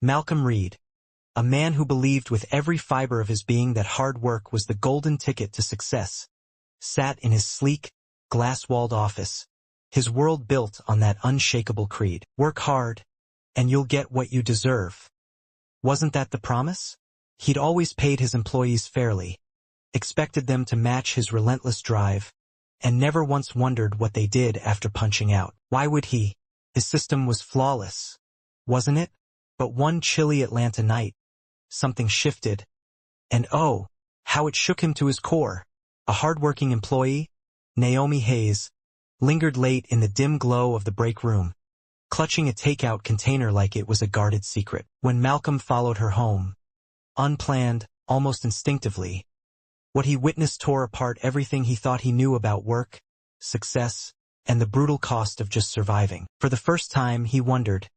Malcolm Reed, a man who believed with every fiber of his being that hard work was the golden ticket to success, sat in his sleek, glass-walled office, his world built on that unshakable creed. Work hard, and you'll get what you deserve. Wasn't that the promise? He'd always paid his employees fairly, expected them to match his relentless drive, and never once wondered what they did after punching out. Why would he? His system was flawless, wasn't it? But one chilly Atlanta night, something shifted, and oh, how it shook him to his core. A hard-working employee, Naomi Hayes, lingered late in the dim glow of the break room, clutching a takeout container like it was a guarded secret. When Malcolm followed her home, unplanned, almost instinctively, what he witnessed tore apart everything he thought he knew about work, success, and the brutal cost of just surviving. For the first time, he wondered,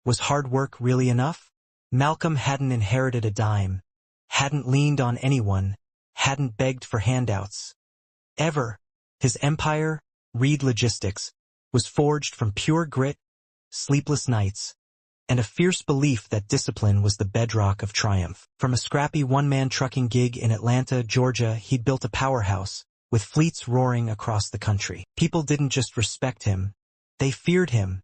was hard work really enough? Malcolm hadn't inherited a dime, hadn't leaned on anyone, hadn't begged for handouts. Ever. His empire, Reed Logistics, was forged from pure grit, sleepless nights, and a fierce belief that discipline was the bedrock of triumph. From a scrappy one-man trucking gig in Atlanta, Georgia, he'd built a powerhouse, with fleets roaring across the country. People didn't just respect him, they feared him.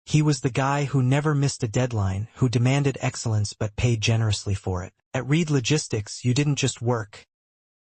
He was the guy who never missed a deadline, who demanded excellence but paid generously for it. At Reed Logistics, you didn't just work.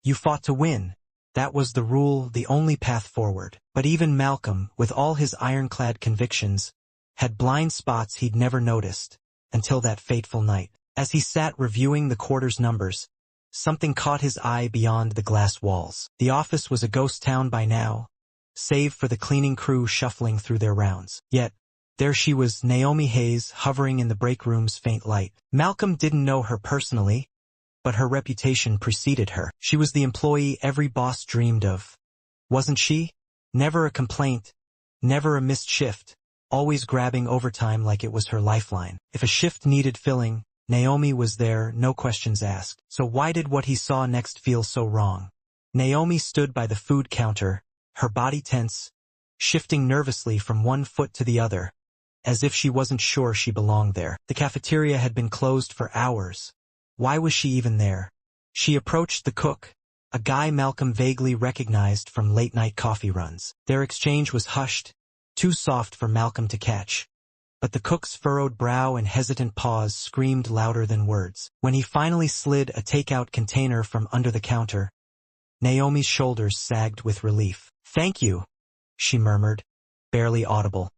You fought to win. That was the rule, the only path forward. But even Malcolm, with all his ironclad convictions, had blind spots he'd never noticed, until that fateful night. As he sat reviewing the quarter's numbers, something caught his eye beyond the glass walls. The office was a ghost town by now, save for the cleaning crew shuffling through their rounds. Yet, there she was, Naomi Hayes, hovering in the break room's faint light. Malcolm didn't know her personally, but her reputation preceded her. She was the employee every boss dreamed of. Wasn't she? Never a complaint, never a missed shift, always grabbing overtime like it was her lifeline. If a shift needed filling, Naomi was there, no questions asked. So why did what he saw next feel so wrong? Naomi stood by the food counter, her body tense, shifting nervously from one foot to the other, as if she wasn't sure she belonged there. The cafeteria had been closed for hours. Why was she even there? She approached the cook, a guy Malcolm vaguely recognized from late-night coffee runs. Their exchange was hushed, too soft for Malcolm to catch. But the cook's furrowed brow and hesitant pause screamed louder than words. When he finally slid a takeout container from under the counter, Naomi's shoulders sagged with relief. "Thank you," she murmured, barely audible.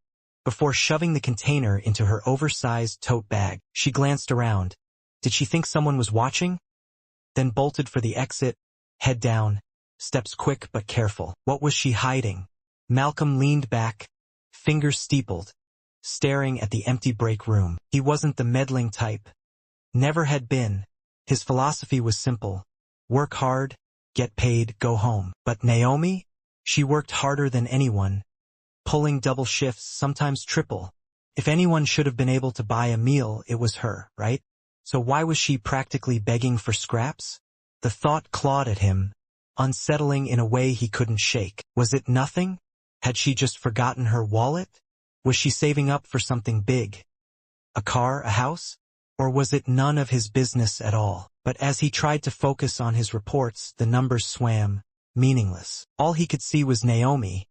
Before shoving the container into her oversized tote bag, she glanced around. Did she think someone was watching? Then bolted for the exit, head down, steps quick but careful. What was she hiding? Malcolm leaned back, fingers steepled, staring at the empty break room. He wasn't the meddling type. Never had been. His philosophy was simple. Work hard, get paid, go home. But Naomi? She worked harder than anyone, pulling double shifts, sometimes triple. If anyone should have been able to buy a meal, it was her, right? So why was she practically begging for scraps? The thought clawed at him, unsettling in a way he couldn't shake. Was it nothing? Had she just forgotten her wallet? Was she saving up for something big? A car, a house? Or was it none of his business at all? But as he tried to focus on his reports, the numbers swam, meaningless. All he could see was Naomi,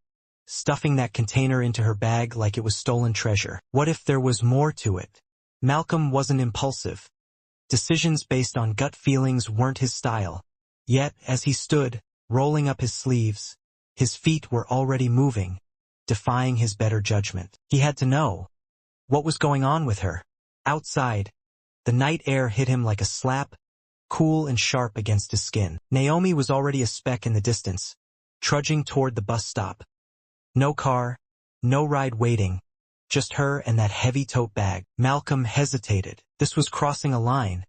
stuffing that container into her bag like it was stolen treasure. What if there was more to it? Malcolm wasn't impulsive. Decisions based on gut feelings weren't his style. Yet, as he stood, rolling up his sleeves, his feet were already moving, defying his better judgment. He had to know. What was going on with her? Outside, the night air hit him like a slap, cool and sharp against his skin. Naomi was already a speck in the distance, trudging toward the bus stop. No car, no ride waiting, just her and that heavy tote bag. Malcolm hesitated. This was crossing a line,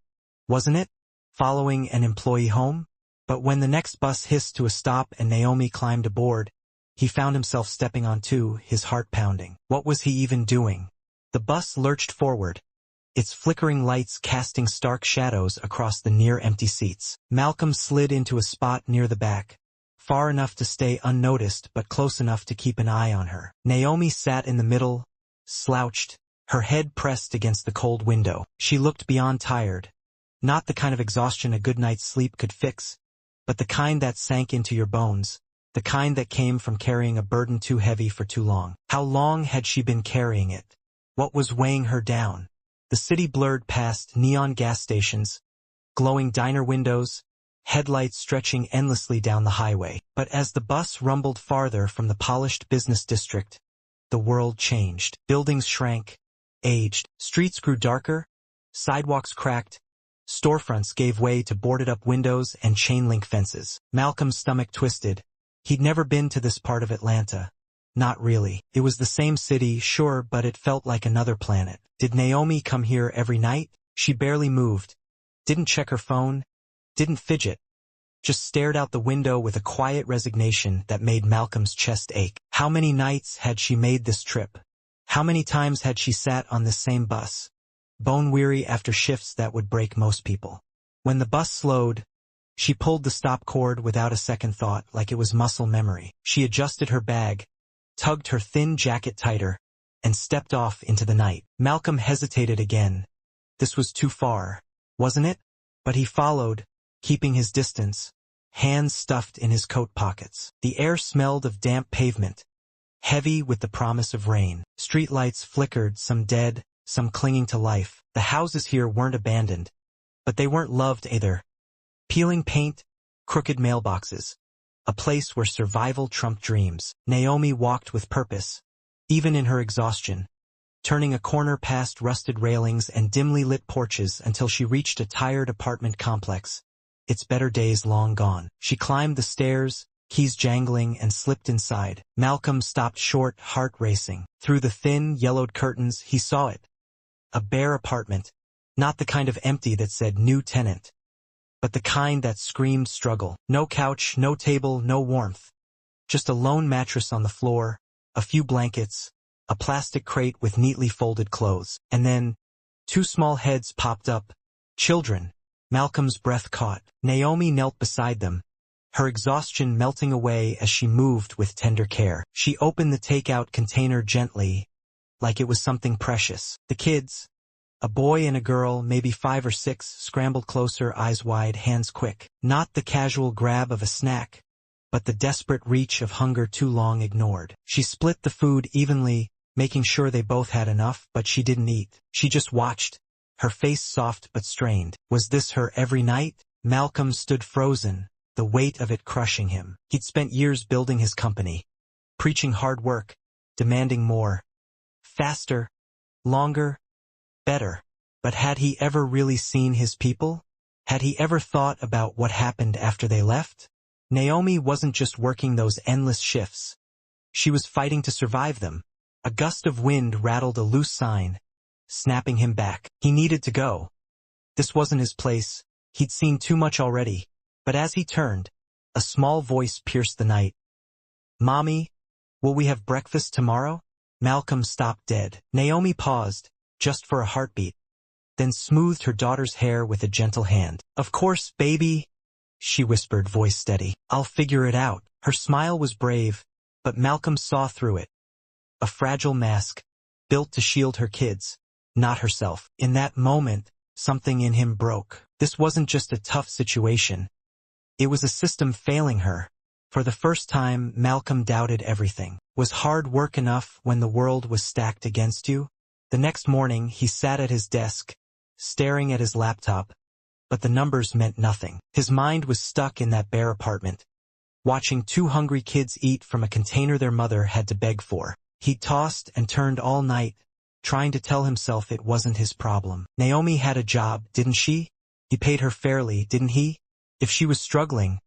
wasn't it? Following an employee home? But when the next bus hissed to a stop and Naomi climbed aboard, he found himself stepping on two, his heart pounding. What was he even doing? The bus lurched forward, its flickering lights casting stark shadows across the near-empty seats. Malcolm slid into a spot near the back, far enough to stay unnoticed but close enough to keep an eye on her. Naomi sat in the middle, slouched, her head pressed against the cold window. She looked beyond tired. Not the kind of exhaustion a good night's sleep could fix, but the kind that sank into your bones, the kind that came from carrying a burden too heavy for too long. How long had she been carrying it? What was weighing her down? The city blurred past neon gas stations, glowing diner windows, headlights stretching endlessly down the highway. But as the bus rumbled farther from the polished business district, the world changed. Buildings shrank, aged, streets grew darker, sidewalks cracked, storefronts gave way to boarded-up windows and chain-link fences. Malcolm's stomach twisted. He'd never been to this part of Atlanta. Not really. It was the same city, sure, but it felt like another planet. Did Naomi come here every night? She barely moved. Didn't check her phone. Didn't fidget. Just stared out the window with a quiet resignation that made Malcolm's chest ache. How many nights had she made this trip? How many times had she sat on this same bus, bone-weary after shifts that would break most people? When the bus slowed, she pulled the stop cord without a second thought, like it was muscle memory. She adjusted her bag, tugged her thin jacket tighter, and stepped off into the night. Malcolm hesitated again. This was too far, wasn't it? But he followed, keeping his distance, hands stuffed in his coat pockets. The air smelled of damp pavement, heavy with the promise of rain. Streetlights flickered, some dead, some clinging to life. The houses here weren't abandoned, but they weren't loved either. Peeling paint, crooked mailboxes. A place where survival trumped dreams. Naomi walked with purpose, even in her exhaustion, turning a corner past rusted railings and dimly lit porches until she reached a tired apartment complex. Its better days long gone. She climbed the stairs, keys jangling, and slipped inside. Malcolm stopped short, heart racing. Through the thin, yellowed curtains, he saw it. A bare apartment. Not the kind of empty that said new tenant, but the kind that screamed struggle. No couch, no table, no warmth. Just a lone mattress on the floor, a few blankets, a plastic crate with neatly folded clothes. And then, two small heads popped up. Children. Malcolm's breath caught. Naomi knelt beside them, her exhaustion melting away as she moved with tender care. She opened the takeout container gently, like it was something precious. The kids, a boy and a girl, maybe 5 or 6, scrambled closer, eyes wide, hands quick. Not the casual grab of a snack, but the desperate reach of hunger too long ignored. She split the food evenly, making sure they both had enough, but she didn't eat. She just watched, her face soft but strained. Was this her every night? Malcolm stood frozen, the weight of it crushing him. He'd spent years building his company, preaching hard work, demanding more, faster, longer, better. But had he ever really seen his people? Had he ever thought about what happened after they left? Naomi wasn't just working those endless shifts. She was fighting to survive them. A gust of wind rattled a loose sign, snapping him back. He needed to go. This wasn't his place. He'd seen too much already. But as he turned, a small voice pierced the night. "Mommy, will we have breakfast tomorrow?" Malcolm stopped dead. Naomi paused, just for a heartbeat, then smoothed her daughter's hair with a gentle hand. "Of course, baby," she whispered, voice steady. "I'll figure it out." Her smile was brave, but Malcolm saw through it. A fragile mask, built to shield her kids, not herself. In that moment, something in him broke. This wasn't just a tough situation. It was a system failing her. For the first time, Malcolm doubted everything. Was hard work enough when the world was stacked against you? The next morning, he sat at his desk, staring at his laptop, but the numbers meant nothing. His mind was stuck in that bare apartment, watching 2 hungry kids eat from a container their mother had to beg for. He tossed and turned all night, trying to tell himself it wasn't his problem. Naomi had a job, didn't she? He paid her fairly, didn't he? If she was struggling,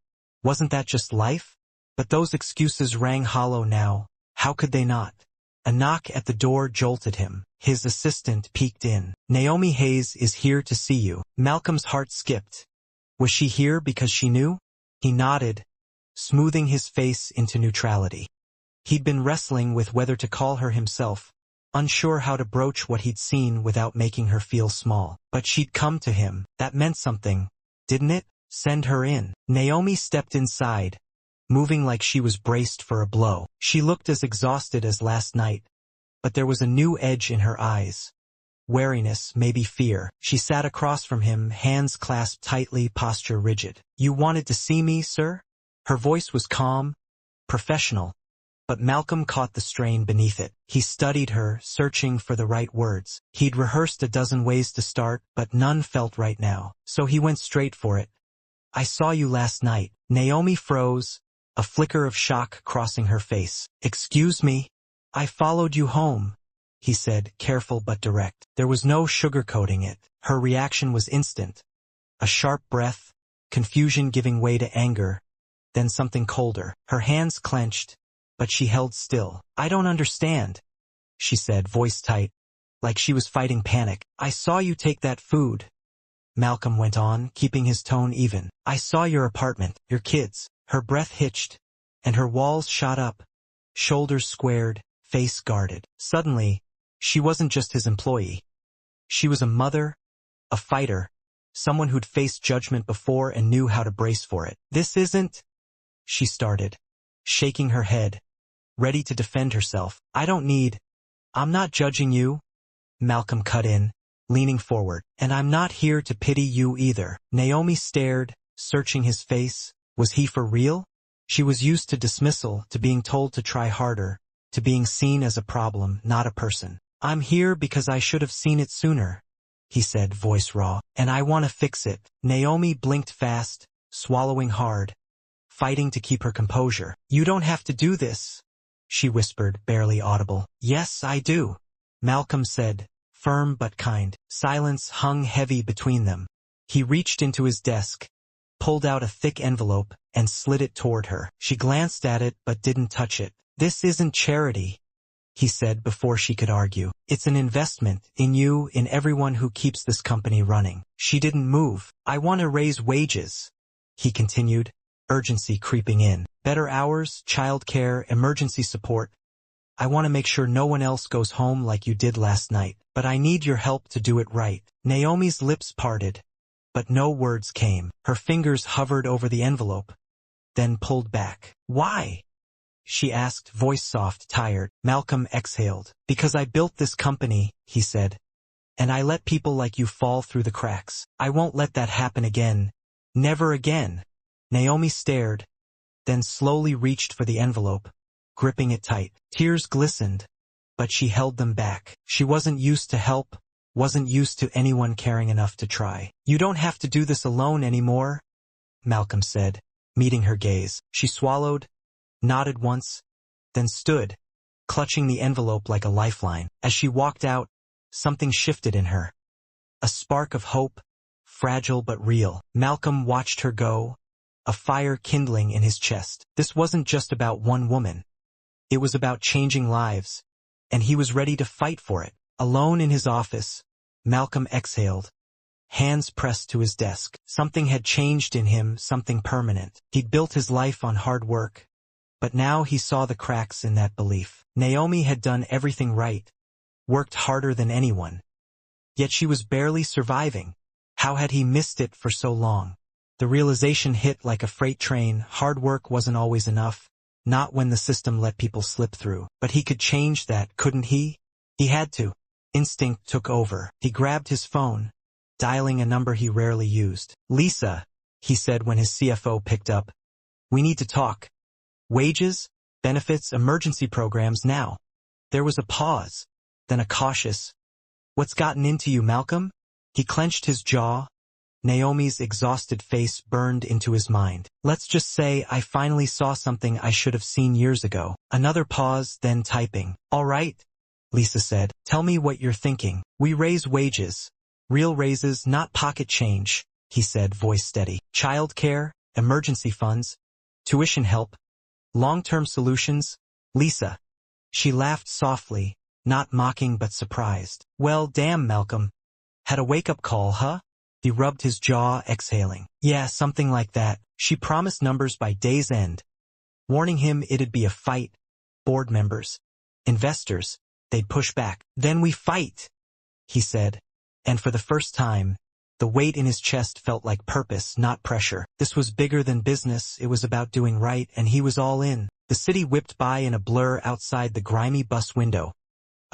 wasn't that just life? But those excuses rang hollow now. How could they not? A knock at the door jolted him. His assistant peeked in. "Naomi Hayes is here to see you." Malcolm's heart skipped. Was she here because she knew? He nodded, smoothing his face into neutrality. He'd been wrestling with whether to call her himself, unsure how to broach what he'd seen without making her feel small. But she'd come to him. That meant something, didn't it? Send her in. Naomi stepped inside, moving like she was braced for a blow. She looked as exhausted as last night, but there was a new edge in her eyes, wariness, maybe fear. She sat across from him, hands clasped tightly, posture rigid. "You wanted to see me, sir?" Her voice was calm, professional, but Malcolm caught the strain beneath it. He studied her, searching for the right words. He'd rehearsed a dozen ways to start, but none felt right now. So he went straight for it. "I saw you last night." Naomi froze, a flicker of shock crossing her face. "Excuse me?" "I followed you home," he said, careful but direct. There was no sugarcoating it. Her reaction was instant. A sharp breath, confusion giving way to anger, then something colder. Her hands clenched, but she held still. "I don't understand," she said, voice tight, like she was fighting panic. "I saw you take that food," Malcolm went on, keeping his tone even. "I saw your apartment, your kids." Her breath hitched, and her walls shot up, shoulders squared, face guarded. Suddenly, she wasn't just his employee. She was a mother, a fighter, someone who'd faced judgment before and knew how to brace for it. "This isn't," she started, shaking her head, ready to defend herself. "I'm not judging you," Malcolm cut in, leaning forward. "And I'm not here to pity you either." Naomi stared, searching his face. Was he for real? She was used to dismissal, to being told to try harder, to being seen as a problem, not a person. "I'm here because I should have seen it sooner," he said, voice raw. "And I want to fix it." Naomi blinked fast, swallowing hard, fighting to keep her composure. "You don't have to do this," she whispered, barely audible. "Yes, I do," Malcolm said, firm but kind. Silence hung heavy between them. He reached into his desk, pulled out a thick envelope, and slid it toward her. She glanced at it but didn't touch it. "This isn't charity," he said before she could argue. "It's an investment in you, in everyone who keeps this company running." She didn't move. "I want to raise wages," he continued, urgency creeping in. "Better hours, childcare, emergency support. I want to make sure no one else goes home like you did last night. But I need your help to do it right." Naomi's lips parted, but no words came. Her fingers hovered over the envelope, then pulled back. "Why?" she asked, voice soft, tired. Malcolm exhaled. "Because I built this company," he said, "and I let people like you fall through the cracks. I won't let that happen again. Never again." Naomi stared, then slowly reached for the envelope, gripping it tight. Tears glistened, but she held them back. She wasn't used to help, wasn't used to anyone caring enough to try. "You don't have to do this alone anymore," Malcolm said, meeting her gaze. She swallowed, nodded once, then stood, clutching the envelope like a lifeline. As she walked out, something shifted in her. A spark of hope, fragile but real. Malcolm watched her go, a fire kindling in his chest. This wasn't just about one woman. It was about changing lives, and he was ready to fight for it. Alone in his office, Malcolm exhaled, hands pressed to his desk. Something had changed in him, something permanent. He'd built his life on hard work, but now he saw the cracks in that belief. Naomi had done everything right, worked harder than anyone. Yet she was barely surviving. How had he missed it for so long? The realization hit like a freight train. Hard work wasn't always enough, not when the system let people slip through. But he could change that, couldn't he? He had to. Instinct took over. He grabbed his phone, dialing a number he rarely used. "Lisa," he said when his CFO picked up. "We need to talk. Wages, benefits, emergency programs now." There was a pause, then a cautious, "What's gotten into you, Malcolm?" He clenched his jaw. Naomi's exhausted face burned into his mind. "Let's just say I finally saw something I should have seen years ago." Another pause, then typing. "All right," Lisa said. "Tell me what you're thinking." "We raise wages. Real raises, not pocket change," he said, voice steady. "Childcare, emergency funds, tuition help, long-term solutions." "Lisa." She laughed softly, not mocking but surprised. "Well, damn, Malcolm. Had a wake-up call, huh?" He rubbed his jaw, exhaling. "Yeah, something like that." She promised numbers by day's end, warning him it'd be a fight. Board members, investors, they'd push back. "Then we fight," he said, and for the first time, the weight in his chest felt like purpose, not pressure. This was bigger than business, it was about doing right, and he was all in. The city whipped by in a blur outside the grimy bus window.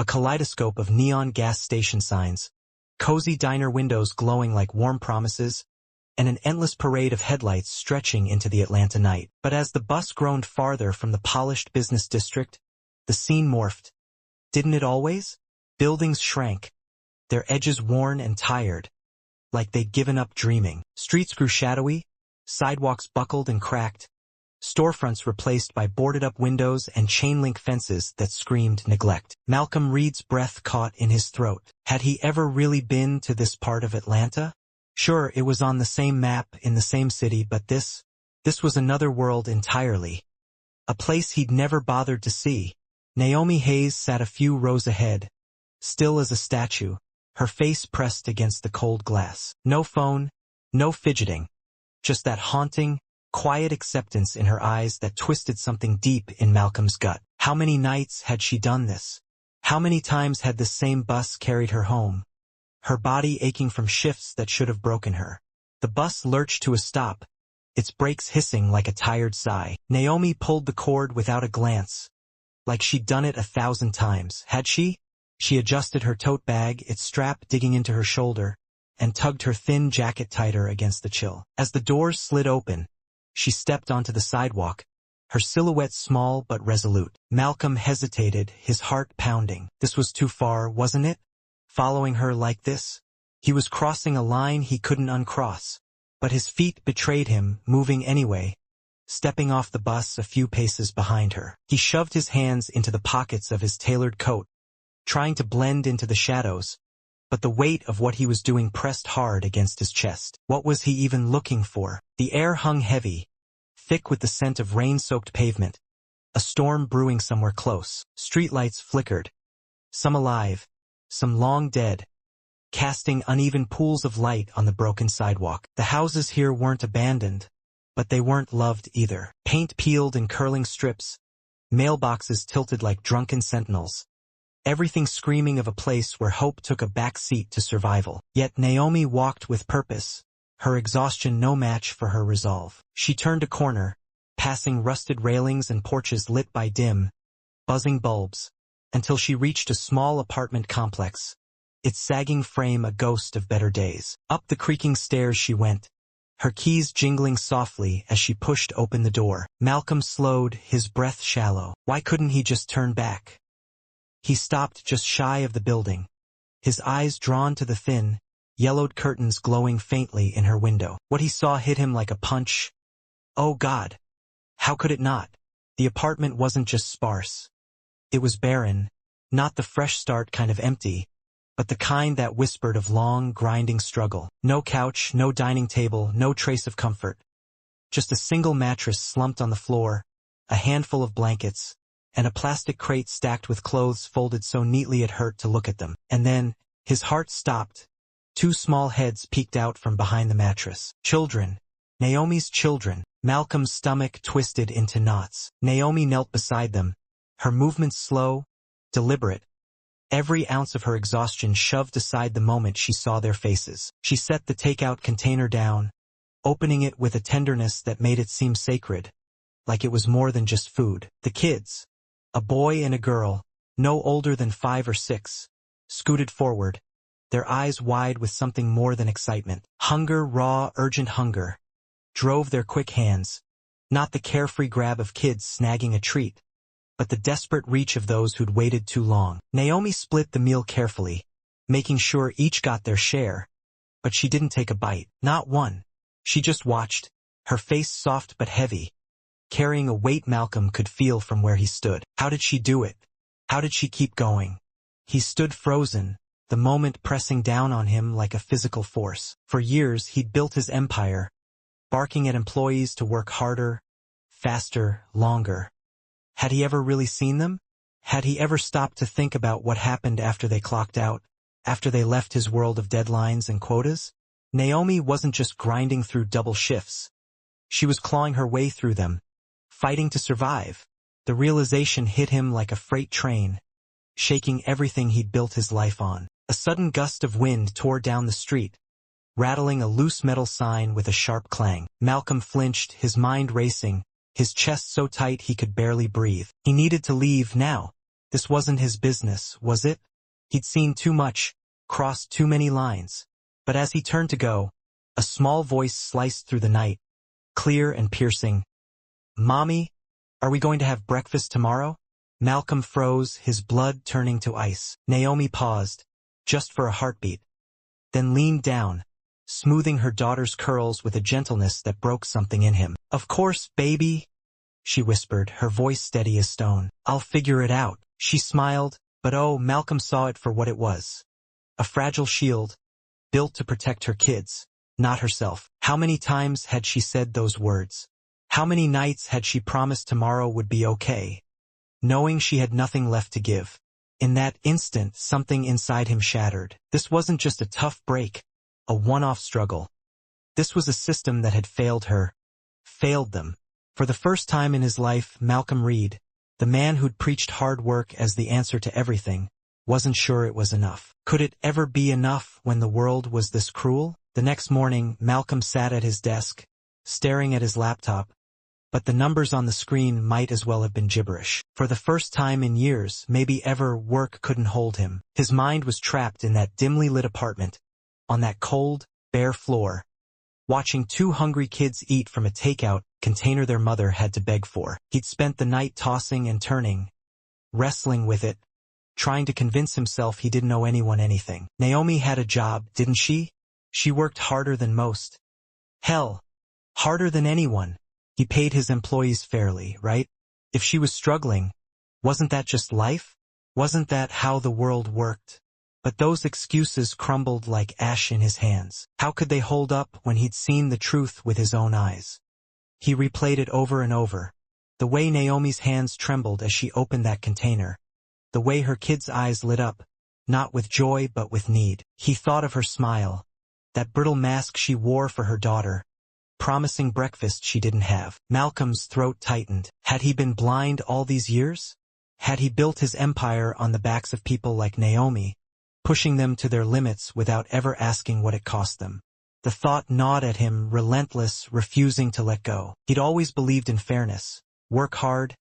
a kaleidoscope of neon gas station signs, cozy diner windows glowing like warm promises, and an endless parade of headlights stretching into the Atlanta night. But as the bus groaned farther from the polished business district, the scene morphed. Didn't it always? Buildings shrank, their edges worn and tired, like they'd given up dreaming. Streets grew shadowy, sidewalks buckled and cracked, storefronts replaced by boarded-up windows and chain-link fences that screamed neglect. Malcolm Reed's breath caught in his throat. Had he ever really been to this part of Atlanta? Sure, it was on the same map in the same city, but this was another world entirely. A place he'd never bothered to see. Naomi Hayes sat a few rows ahead, still as a statue, her face pressed against the cold glass. No phone, no fidgeting, just that haunting, quiet acceptance in her eyes that twisted something deep in Malcolm's gut. How many nights had she done this? How many times had this same bus carried her home? Her body aching from shifts that should have broken her. The bus lurched to a stop, its brakes hissing like a tired sigh. Naomi pulled the cord without a glance, like she'd done it 1,000 times. Had she? She adjusted her tote bag, its strap digging into her shoulder, and tugged her thin jacket tighter against the chill. As the doors slid open, she stepped onto the sidewalk, her silhouette small but resolute. Malcolm hesitated, his heart pounding. This was too far, wasn't it? Following her like this? He was crossing a line he couldn't uncross. But his feet betrayed him, moving anyway, stepping off the bus a few paces behind her. He shoved his hands into the pockets of his tailored coat, trying to blend into the shadows, but the weight of what he was doing pressed hard against his chest. What was he even looking for? The air hung heavy, thick with the scent of rain-soaked pavement, a storm brewing somewhere close. Streetlights flickered, some alive, some long dead, casting uneven pools of light on the broken sidewalk. The houses here weren't abandoned, but they weren't loved either. Paint peeled in curling strips, mailboxes tilted like drunken sentinels, everything screaming of a place where hope took a back seat to survival. Yet Naomi walked with purpose, her exhaustion no match for her resolve. She turned a corner, passing rusted railings and porches lit by dim, buzzing bulbs, until she reached a small apartment complex, its sagging frame a ghost of better days. Up the creaking stairs she went, her keys jingling softly as she pushed open the door. Malcolm slowed, his breath shallow. Why couldn't he just turn back? He stopped just shy of the building, his eyes drawn to the thin, yellowed curtains glowing faintly in her window. What he saw hit him like a punch. Oh God! How could it not? The apartment wasn't just sparse. It was barren, not the fresh start kind of empty, but the kind that whispered of long, grinding struggle. No couch, no dining table, no trace of comfort. Just a single mattress slumped on the floor, a handful of blankets, and a plastic crate stacked with clothes folded so neatly it hurt to look at them. And then, his heart stopped. Two small heads peeked out from behind the mattress. Children. Naomi's children. Malcolm's stomach twisted into knots. Naomi knelt beside them, her movements slow, deliberate, every ounce of her exhaustion shoved aside the moment she saw their faces. She set the takeout container down, opening it with a tenderness that made it seem sacred, like it was more than just food. The kids, a boy and a girl, no older than 5 or 6, scooted forward, their eyes wide with something more than excitement. Hunger, raw, urgent hunger, drove their quick hands, not the carefree grab of kids snagging a treat, but the desperate reach of those who'd waited too long. Naomi split the meal carefully, making sure each got their share, but she didn't take a bite. Not one. She just watched, her face soft but heavy, carrying a weight Malcolm could feel from where he stood. How did she do it? How did she keep going? He stood frozen, the moment pressing down on him like a physical force. For years he'd built his empire, barking at employees to work harder, faster, longer. Had he ever really seen them? Had he ever stopped to think about what happened after they clocked out, after they left his world of deadlines and quotas? Naomi wasn't just grinding through double shifts. She was clawing her way through them, fighting to survive. The realization hit him like a freight train, shaking everything he'd built his life on. A sudden gust of wind tore down the street, rattling a loose metal sign with a sharp clang. Malcolm flinched, his mind racing, his chest so tight he could barely breathe. He needed to leave now. This wasn't his business, was it? He'd seen too much, crossed too many lines. But as he turned to go, a small voice sliced through the night, clear and piercing. "Mommy, are we going to have breakfast tomorrow?" Malcolm froze, his blood turning to ice. Naomi paused, just for a heartbeat, then leaned down, smoothing her daughter's curls with a gentleness that broke something in him. "Of course, baby," she whispered, her voice steady as stone. "I'll figure it out." She smiled, but oh, Malcolm saw it for what it was. A fragile shield, built to protect her kids, not herself. How many times had she said those words? How many nights had she promised tomorrow would be okay, knowing she had nothing left to give? In that instant, something inside him shattered. This wasn't just a tough break, a one-off struggle. This was a system that had failed her, failed them. For the first time in his life, Malcolm Reed, the man who'd preached hard work as the answer to everything, wasn't sure it was enough. Could it ever be enough when the world was this cruel? The next morning, Malcolm sat at his desk, staring at his laptop, but the numbers on the screen might as well have been gibberish. For the first time in years, maybe ever, work couldn't hold him. His mind was trapped in that dimly lit apartment, on that cold, bare floor, watching two hungry kids eat from a takeout container their mother had to beg for. He'd spent the night tossing and turning, wrestling with it, trying to convince himself he didn't owe anyone anything. Naomi had a job, didn't she? She worked harder than most. Hell, harder than anyone. He paid his employees fairly, right? If she was struggling, wasn't that just life? Wasn't that how the world worked? But those excuses crumbled like ash in his hands. How could they hold up when he'd seen the truth with his own eyes? He replayed it over and over. The way Naomi's hands trembled as she opened that container. The way her kids' eyes lit up, not with joy but with need. He thought of her smile, that brittle mask she wore for her daughter, promising breakfast she didn't have. Malcolm's throat tightened. Had he been blind all these years? Had he built his empire on the backs of people like Naomi, pushing them to their limits without ever asking what it cost them? The thought gnawed at him, relentless, refusing to let go. He'd always believed in fairness. Work hard,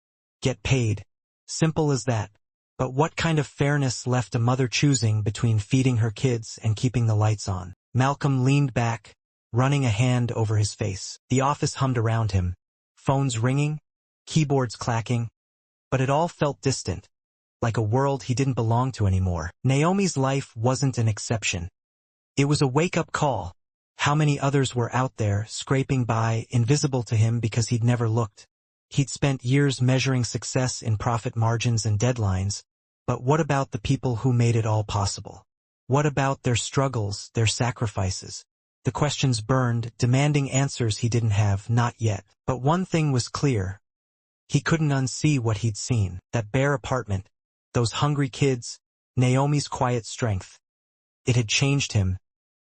get paid. Simple as that. But what kind of fairness left a mother choosing between feeding her kids and keeping the lights on? Malcolm leaned back, running a hand over his face. The office hummed around him, phones ringing, keyboards clacking, but it all felt distant, like a world he didn't belong to anymore. Naomi's life wasn't an exception. It was a wake-up call. How many others were out there, scraping by, invisible to him because he'd never looked? He'd spent years measuring success in profit margins and deadlines, but what about the people who made it all possible? What about their struggles, their sacrifices? The questions burned, demanding answers he didn't have, not yet. But one thing was clear. He couldn't unsee what he'd seen. That bare apartment, those hungry kids, Naomi's quiet strength. It had changed him,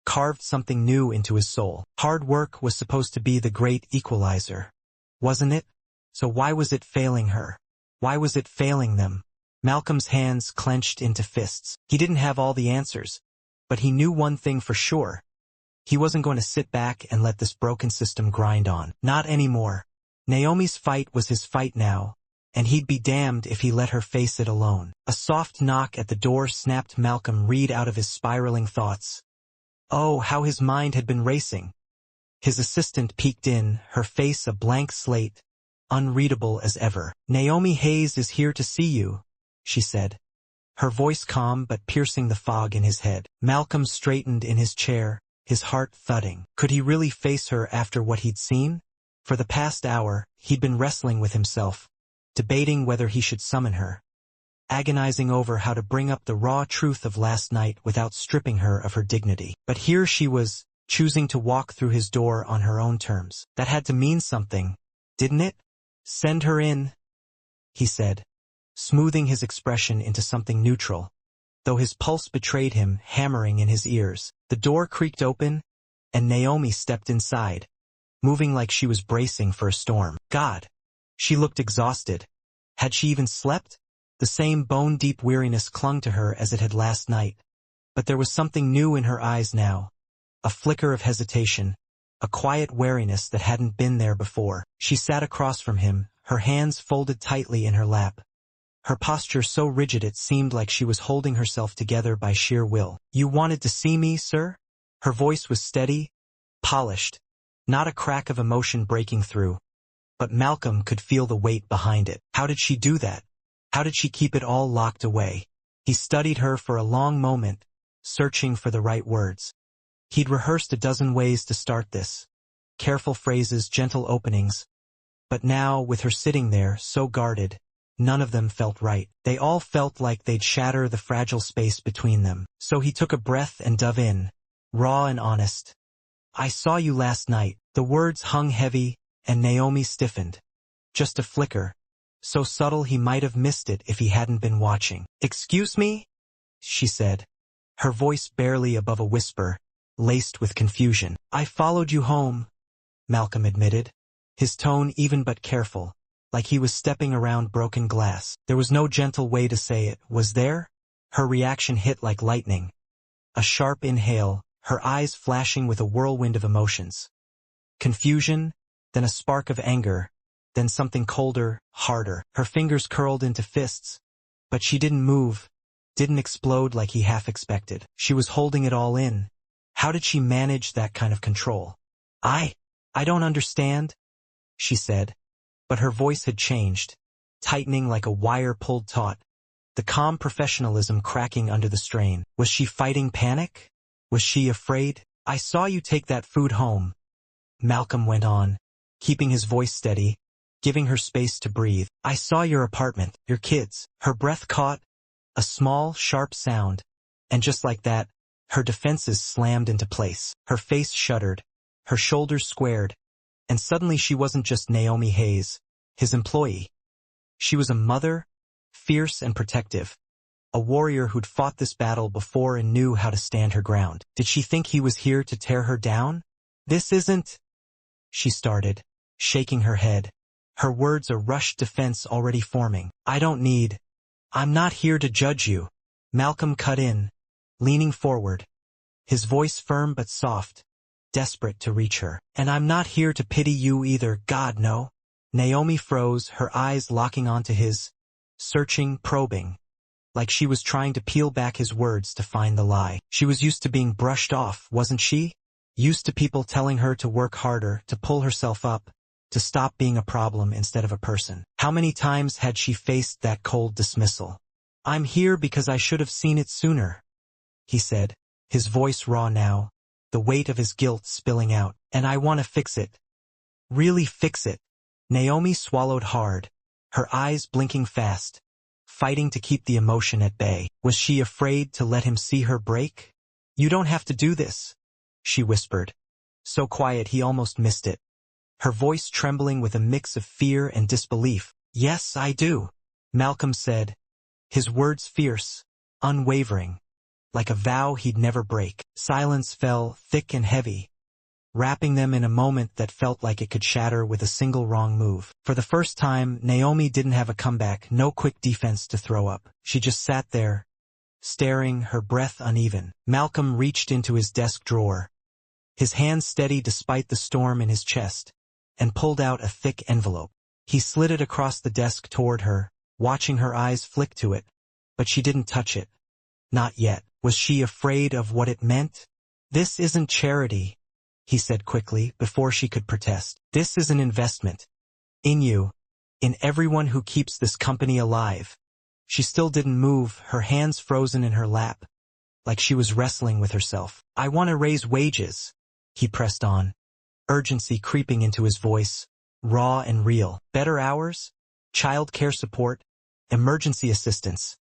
carved something new into his soul. Hard work was supposed to be the great equalizer, wasn't it? So why was it failing her? Why was it failing them? Malcolm's hands clenched into fists. He didn't have all the answers, but he knew one thing for sure. He wasn't going to sit back and let this broken system grind on. Not anymore. Naomi's fight was his fight now, and he'd be damned if he let her face it alone. A soft knock at the door snapped Malcolm Reed out of his spiraling thoughts. Oh, how his mind had been racing. His assistant peeked in, her face a blank slate, unreadable as ever. "Naomi Hayes is here to see you," she said, her voice calm but piercing the fog in his head. Malcolm straightened in his chair, his heart thudding. Could he really face her after what he'd seen? For the past hour, he'd been wrestling with himself, debating whether he should summon her, agonizing over how to bring up the raw truth of last night without stripping her of her dignity. But here she was, choosing to walk through his door on her own terms. That had to mean something, didn't it? "Send her in," he said, smoothing his expression into something neutral, though his pulse betrayed him, hammering in his ears. The door creaked open, and Naomi stepped inside, moving like she was bracing for a storm. God! She looked exhausted. Had she even slept? The same bone-deep weariness clung to her as it had last night. But there was something new in her eyes now, a flicker of hesitation, a quiet wariness that hadn't been there before. She sat across from him, her hands folded tightly in her lap, her posture so rigid it seemed like she was holding herself together by sheer will. "You wanted to see me, sir?" Her voice was steady, polished, not a crack of emotion breaking through. But Malcolm could feel the weight behind it. How did she do that? How did she keep it all locked away? He studied her for a long moment, searching for the right words. He'd rehearsed a dozen ways to start this. Careful phrases, gentle openings. But now, with her sitting there, so guarded, none of them felt right. They all felt like they'd shatter the fragile space between them. So he took a breath and dove in, raw and honest. "I saw you last night." The words hung heavy, and Naomi stiffened. Just a flicker, so subtle he might have missed it if he hadn't been watching. "Excuse me?" she said, her voice barely above a whisper, laced with confusion. "I followed you home," Malcolm admitted, his tone even but careful, like he was stepping around broken glass. There was no gentle way to say it, was there? Her reaction hit like lightning. A sharp inhale, her eyes flashing with a whirlwind of emotions. Confusion, then a spark of anger, then something colder, harder. Her fingers curled into fists, but she didn't move, didn't explode like he half expected. She was holding it all in. How did she manage that kind of control? I don't understand," she said, but her voice had changed, tightening like a wire pulled taut, the calm professionalism cracking under the strain. Was she fighting panic? Was she afraid? "I saw you take that food home," Malcolm went on, keeping his voice steady, giving her space to breathe. "I saw your apartment, your kids." Her breath caught, a small, sharp sound, and just like that, her defenses slammed into place. Her face shuddered, her shoulders squared, and suddenly she wasn't just Naomi Hayes, his employee. She was a mother, fierce and protective, a warrior who'd fought this battle before and knew how to stand her ground. Did she think he was here to tear her down? "This isn't," she started, shaking her head, her words a rushed defense already forming. "I'm not here to judge you," Malcolm cut in, leaning forward, his voice firm but soft, desperate to reach her. "And I'm not here to pity you either, God, no." Naomi froze, her eyes locking onto his, searching, probing, like she was trying to peel back his words to find the lie. She was used to being brushed off, wasn't she? Used to people telling her to work harder, to pull herself up, to stop being a problem instead of a person. How many times had she faced that cold dismissal? "I'm here because I should have seen it sooner," he said, his voice raw now, the weight of his guilt spilling out. "And I want to fix it. Really fix it." Naomi swallowed hard, her eyes blinking fast, fighting to keep the emotion at bay. Was she afraid to let him see her break? "You don't have to do this," she whispered, so quiet he almost missed it, her voice trembling with a mix of fear and disbelief. "Yes, I do," Malcolm said, his words fierce, unwavering, like a vow he'd never break. Silence fell, thick and heavy, wrapping them in a moment that felt like it could shatter with a single wrong move. For the first time, Naomi didn't have a comeback, no quick defense to throw up. She just sat there, staring, her breath uneven. Malcolm reached into his desk drawer, his hand steady despite the storm in his chest, and pulled out a thick envelope. He slid it across the desk toward her, watching her eyes flick to it, but she didn't touch it. Not yet. Was she afraid of what it meant? "This isn't charity," he said quickly, before she could protest. "This is an investment. In you. In everyone who keeps this company alive." She still didn't move, her hands frozen in her lap, like she was wrestling with herself. "I want to raise wages," he pressed on, urgency creeping into his voice, raw and real. "Better hours, child care support, emergency assistance.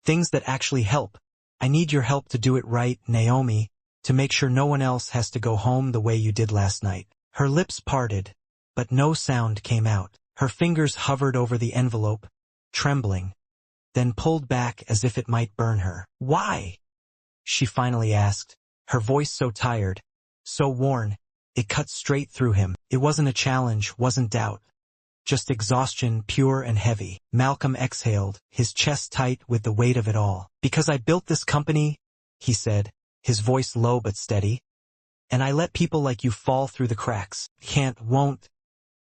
Things that actually help. I need your help to do it right, Naomi, to make sure no one else has to go home the way you did last night." Her lips parted, but no sound came out. Her fingers hovered over the envelope, trembling, then pulled back as if it might burn her. "Why?" she finally asked, her voice so tired, so worn, it cut straight through him. It wasn't a challenge, wasn't doubt. Just exhaustion, pure and heavy. Malcolm exhaled, his chest tight with the weight of it all. "Because I built this company," he said, his voice low but steady, "and I let people like you fall through the cracks. Won't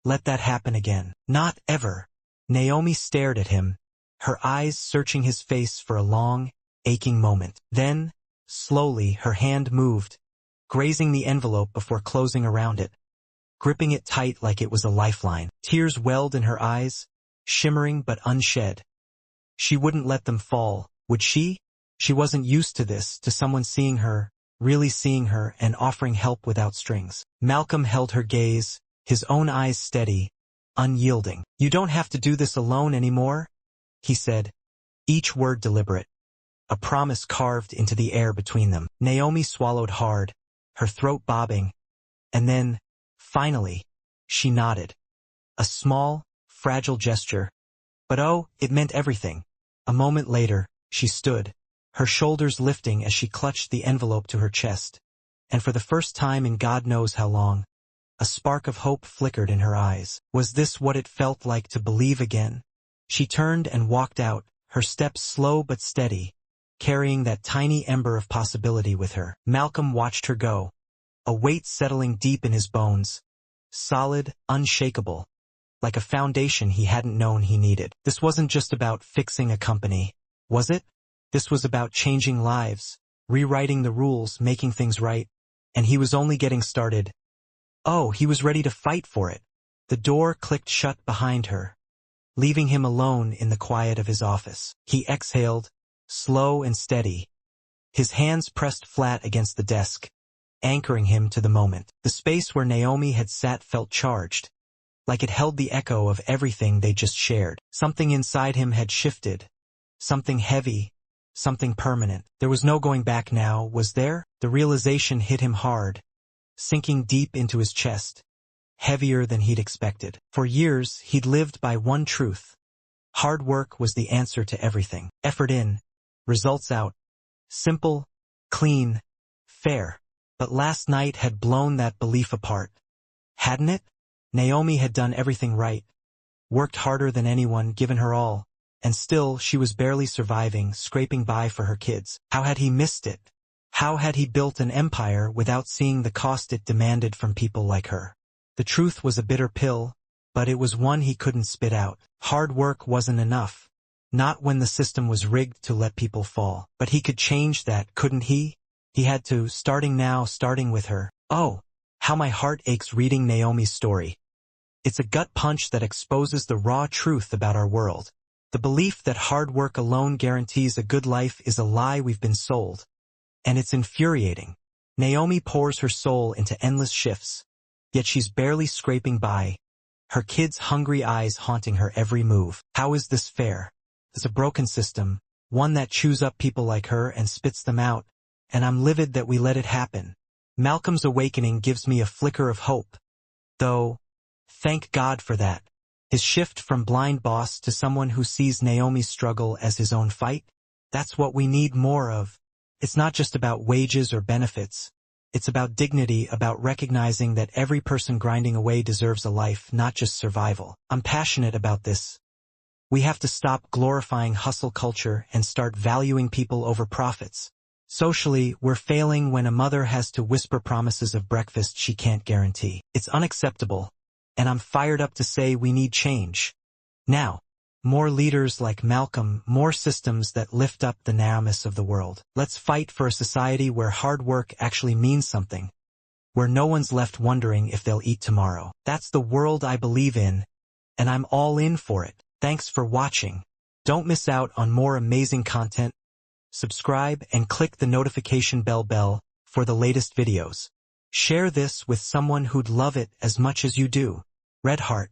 let that happen again. Not ever." Naomi stared at him, her eyes searching his face for a long, aching moment. Then, slowly, her hand moved, grazing the envelope before closing around it, gripping it tight like it was a lifeline. Tears welled in her eyes, shimmering but unshed. She wouldn't let them fall, would she? She wasn't used to this, to someone seeing her, really seeing her, and offering help without strings. Malcolm held her gaze, his own eyes steady, unyielding. "You don't have to do this alone anymore," he said, each word deliberate, a promise carved into the air between them. Naomi swallowed hard, her throat bobbing, and then, finally, she nodded. A small, fragile gesture, but oh, it meant everything. A moment later, she stood, her shoulders lifting as she clutched the envelope to her chest, and for the first time in God knows how long, a spark of hope flickered in her eyes. Was this what it felt like to believe again? She turned and walked out, her steps slow but steady, carrying that tiny ember of possibility with her. Malcolm watched her go, a weight settling deep in his bones, solid, unshakable, like a foundation he hadn't known he needed. This wasn't just about fixing a company, was it? This was about changing lives, rewriting the rules, making things right, and he was only getting started. Oh, he was ready to fight for it. The door clicked shut behind her, leaving him alone in the quiet of his office. He exhaled, slow and steady, his hands pressed flat against the desk, anchoring him to the moment. The space where Naomi had sat felt charged, like it held the echo of everything they just shared. Something inside him had shifted, something heavy, something permanent. There was no going back now, was there? The realization hit him hard, sinking deep into his chest, heavier than he'd expected. For years, he'd lived by one truth. Hard work was the answer to everything. Effort in, results out. Simple, clean, fair. But last night had blown that belief apart. Hadn't it? Naomi had done everything right, worked harder than anyone, given her all, and still she was barely surviving, scraping by for her kids. How had he missed it? How had he built an empire without seeing the cost it demanded from people like her? The truth was a bitter pill, but it was one he couldn't spit out. Hard work wasn't enough. Not when the system was rigged to let people fall. But he could change that, couldn't he? He had to, starting now, starting with her. Oh, how my heart aches reading Naomi's story. It's a gut punch that exposes the raw truth about our world. The belief that hard work alone guarantees a good life is a lie we've been sold. And it's infuriating. Naomi pours her soul into endless shifts, yet she's barely scraping by, her kids' hungry eyes haunting her every move. How is this fair? It's a broken system, one that chews up people like her and spits them out, and I'm livid that we let it happen. Malcolm's awakening gives me a flicker of hope. Though, thank God for that. His shift from blind boss to someone who sees Naomi's struggle as his own fight, that's what we need more of. It's not just about wages or benefits. It's about dignity, about recognizing that every person grinding away deserves a life, not just survival. I'm passionate about this. We have to stop glorifying hustle culture and start valuing people over profits. Socially, we're failing when a mother has to whisper promises of breakfast she can't guarantee. It's unacceptable, and I'm fired up to say we need change. Now, more leaders like Malcolm, more systems that lift up the Naomis of the world. Let's fight for a society where hard work actually means something, where no one's left wondering if they'll eat tomorrow. That's the world I believe in, and I'm all in for it. Thanks for watching. Don't miss out on more amazing content. Subscribe and click the notification bell for the latest videos. Share this with someone who'd love it as much as you do. Red Heart.